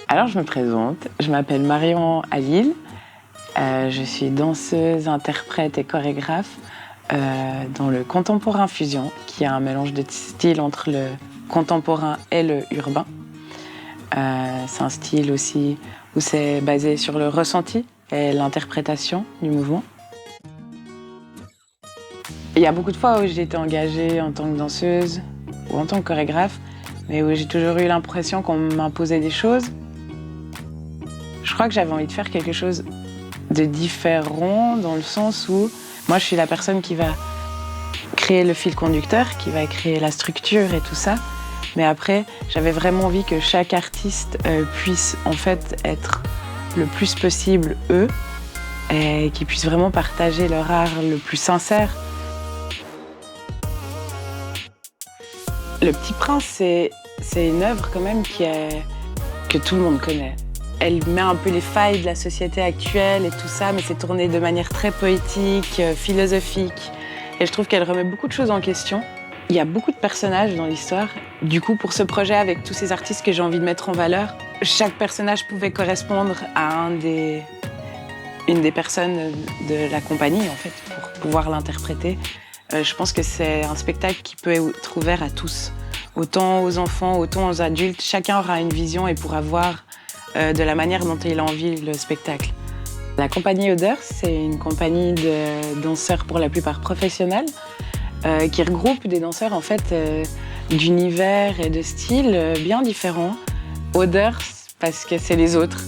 Alors je me présente, je m'appelle Marion Halil, je suis danseuse, interprète et chorégraphe dans le Contemporain Fusion, qui est un mélange de styles entre le contemporain et le urbain. C'est un style aussi où c'est basé sur le ressenti et l'interprétation du mouvement. Il y a beaucoup de fois où j'ai été engagée en tant que danseuse ou en tant que chorégraphe, mais où j'ai toujours eu l'impression qu'on m'imposait des choses. Je crois que j'avais envie de faire quelque chose de différent dans le sens où moi je suis la personne qui va créer le fil conducteur, qui va créer la structure et tout ça. Mais après, j'avais vraiment envie que chaque artiste puisse en fait être le plus possible eux et qu'ils puissent vraiment partager leur art le plus sincère. Le Petit Prince, c'est une œuvre quand même que tout le monde connaît. Elle met un peu les failles de la société actuelle et tout ça, mais c'est tourné de manière très poétique, philosophique. Et je trouve qu'elle remet beaucoup de choses en question. Il y a beaucoup de personnages dans l'histoire. Du coup, pour ce projet, avec tous ces artistes que j'ai envie de mettre en valeur, chaque personnage pouvait correspondre à une des personnes de la compagnie, en fait, pour pouvoir l'interpréter. Je pense que c'est un spectacle qui peut être ouvert à tous. Autant aux enfants, autant aux adultes. Chacun aura une vision et pourra voir de la manière dont il a envie le spectacle. La compagnie Odeurs, c'est une compagnie de danseurs pour la plupart professionnels qui regroupe des danseurs en fait d'univers et de styles bien différents. Odeurs parce que c'est les autres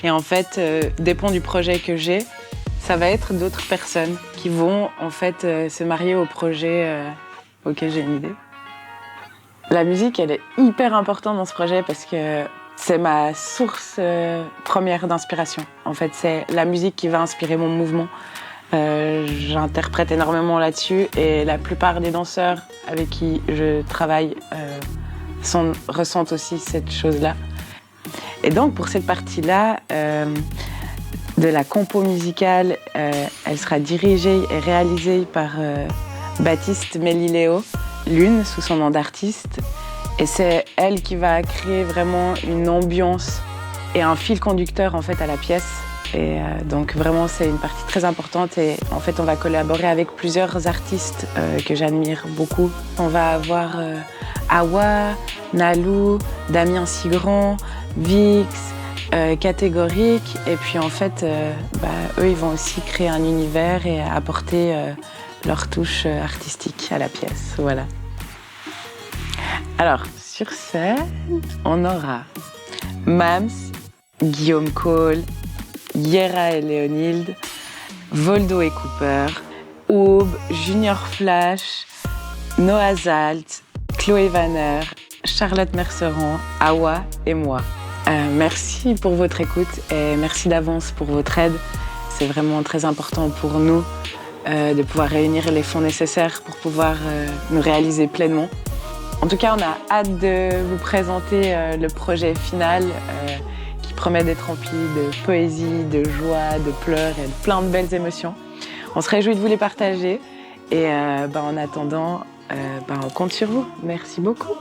et en fait dépend du projet que j'ai, ça va être d'autres personnes qui vont en fait se marier au projet auquel j'ai une idée. La musique, elle est hyper importante dans ce projet parce que c'est ma source première d'inspiration. En fait, c'est la musique qui va inspirer mon mouvement. J'interprète énormément là-dessus et la plupart des danseurs avec qui je travaille ressentent aussi cette chose-là. Et donc, pour cette partie-là de la compo musicale, elle sera dirigée et réalisée par Baptiste Melileo, Lune, sous son nom d'artiste. Et c'est elle qui va créer vraiment une ambiance et un fil conducteur en fait à la pièce. Et donc vraiment c'est une partie très importante et en fait on va collaborer avec plusieurs artistes que j'admire beaucoup. On va avoir Awa, Nalou, Damien Sigrand, Vix, Catégorique et puis en fait eux ils vont aussi créer un univers et apporter leur touche artistique à la pièce. Voilà. Alors, sur scène, on aura Mams, Guillaume Cole, Yera et Léonilde, Voldo et Cooper, Aube, Junior Flash, Noah Zalt, Chloé Vanner, Charlotte Merceron, Awa et moi. Merci pour votre écoute et merci d'avance pour votre aide. C'est vraiment très important pour nous de pouvoir réunir les fonds nécessaires pour pouvoir nous réaliser pleinement. En tout cas, on a hâte de vous présenter le projet final qui promet d'être rempli de poésie, de joie, de pleurs et de plein de belles émotions. On se réjouit de vous les partager et en attendant, on compte sur vous. Merci beaucoup.